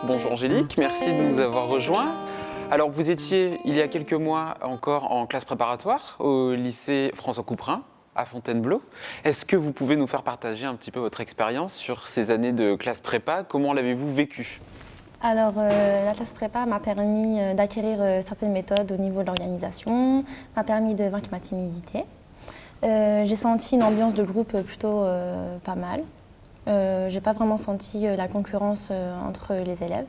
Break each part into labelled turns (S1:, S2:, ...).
S1: bonjour Angélique, merci de nous avoir rejoints. Alors vous étiez il y a quelques mois encore en classe préparatoire au lycée François Couperin à Fontainebleau. Est-ce que vous pouvez nous faire partager un petit peu votre expérience sur ces années de classe prépa? Comment l'avez-vous vécu?
S2: Alors, la classe prépa m'a permis d'acquérir certaines méthodes au niveau de l'organisation, m'a permis de vaincre ma timidité. J'ai senti une ambiance de groupe plutôt pas mal. J'ai pas vraiment senti la concurrence entre les élèves.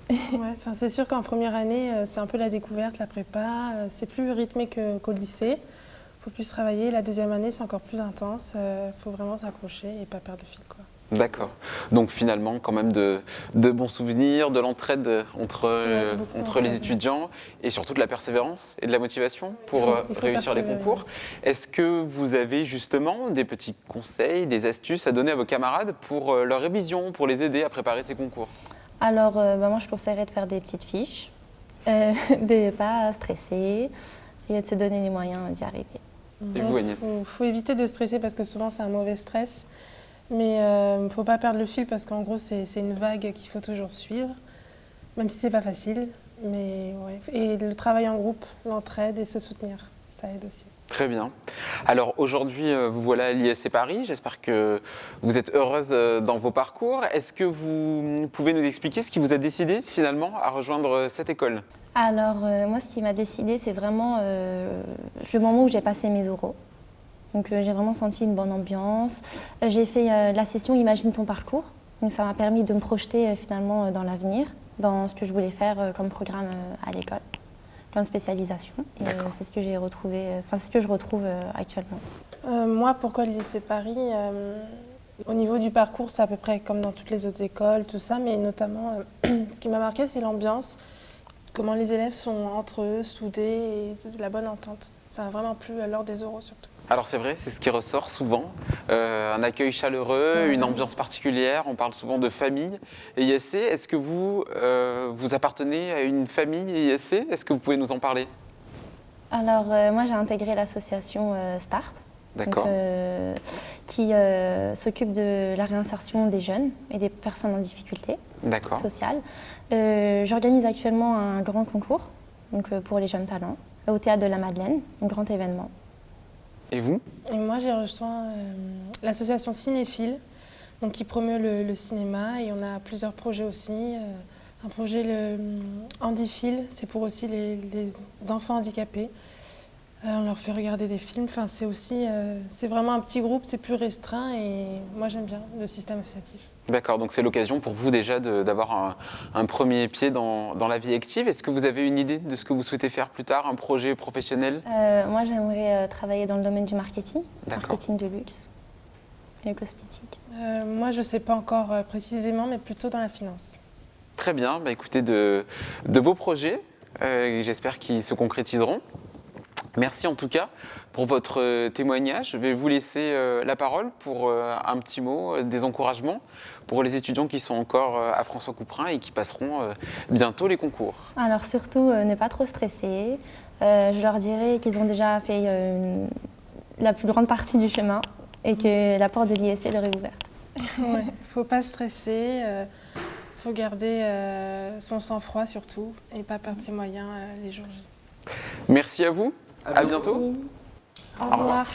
S3: Ouais, c'est sûr qu'en première année, c'est un peu la découverte, la prépa. C'est plus rythmé qu'au lycée. Il faut plus travailler. La deuxième année, c'est encore plus intense. Il faut vraiment s'accrocher et pas perdre le fil, quoi.
S1: D'accord. Donc finalement, quand même de bons souvenirs, de l'entraide entre les étudiants et surtout de la persévérance et de la motivation pour réussir les concours. Est-ce que vous avez justement des petits conseils, des astuces à donner à vos camarades pour leur révision, pour les aider à préparer ces concours?
S2: Alors, moi, je conseillerais de faire des petites fiches, de ne pas stresser et de se donner les moyens d'y arriver.
S1: Et vous, Agnès?
S3: Il faut éviter de stresser parce que souvent, c'est un mauvais stress. Mais il ne faut pas perdre le fil parce qu'en gros, c'est une vague qu'il faut toujours suivre, même si ce n'est pas facile. Mais ouais. Et le travail en groupe, l'entraide et se soutenir, ça aide aussi.
S1: Très bien. Alors aujourd'hui, vous voilà à l'ISC Paris. J'espère que vous êtes heureuse dans vos parcours. Est-ce que vous pouvez nous expliquer ce qui vous a décidé finalement à rejoindre cette école?
S2: Alors, moi, ce qui m'a décidé, c'est vraiment le moment où j'ai passé mes oraux. Donc j'ai vraiment senti une bonne ambiance. J'ai fait la session Imagine ton parcours. Donc ça m'a permis de me projeter finalement dans l'avenir, dans ce que je voulais faire comme programme à l'école, comme spécialisation. Et c'est ce que j'ai retrouvé, c'est ce que je retrouve actuellement.
S3: Moi, pourquoi le lycée Paris au niveau du parcours, c'est à peu près comme dans toutes les autres écoles, tout ça, mais notamment, ce qui m'a marqué, c'est l'ambiance, comment les élèves sont entre eux, soudés, et de la bonne entente. Ça a vraiment plu lors des oraux surtout.
S1: Alors c'est vrai, c'est ce qui ressort souvent, un accueil chaleureux, une ambiance particulière, on parle souvent de famille et ISC. Est-ce que vous, vous appartenez à une famille ISC? Est-ce que vous pouvez nous en parler?
S2: Alors moi j'ai intégré l'association Start, donc, qui s'occupe de la réinsertion des jeunes et des personnes en difficulté sociale. J'organise actuellement un grand concours donc, pour les jeunes talents au Théâtre de la Madeleine, un grand événement.
S1: Et vous?
S3: Et moi, j'ai rejoint l'association Cinéphile, donc qui promeut le cinéma. Et on a plusieurs projets aussi. Un projet, le Handiphile, c'est pour aussi les enfants handicapés. On leur fait regarder des films. Enfin, c'est vraiment un petit groupe, c'est plus restreint. Et moi, j'aime bien le système associatif.
S1: D'accord, donc c'est l'occasion pour vous déjà d'avoir un premier pied dans la vie active. Est-ce que vous avez une idée de ce que vous souhaitez faire plus tard, un projet professionnel?
S2: Moi, j'aimerais travailler dans le domaine du marketing de luxe, les cosmétiques.
S3: Moi, je ne sais pas encore précisément, mais plutôt dans la finance.
S1: Très bien, bah, écoutez, de beaux projets, j'espère qu'ils se concrétiseront. Merci en tout cas pour votre témoignage. Je vais vous laisser la parole pour un petit mot, des encouragements pour les étudiants qui sont encore à François Couperin et qui passeront bientôt les concours.
S2: Alors surtout, ne pas trop stresser. Je leur dirais qu'ils ont déjà fait la plus grande partie du chemin et que la porte de l'ISC leur est ouverte.
S3: Il ne faut pas stresser, il faut garder son sang-froid surtout et pas perdre ses moyens les jours J.
S1: Merci à vous. À bientôt.
S2: Au revoir.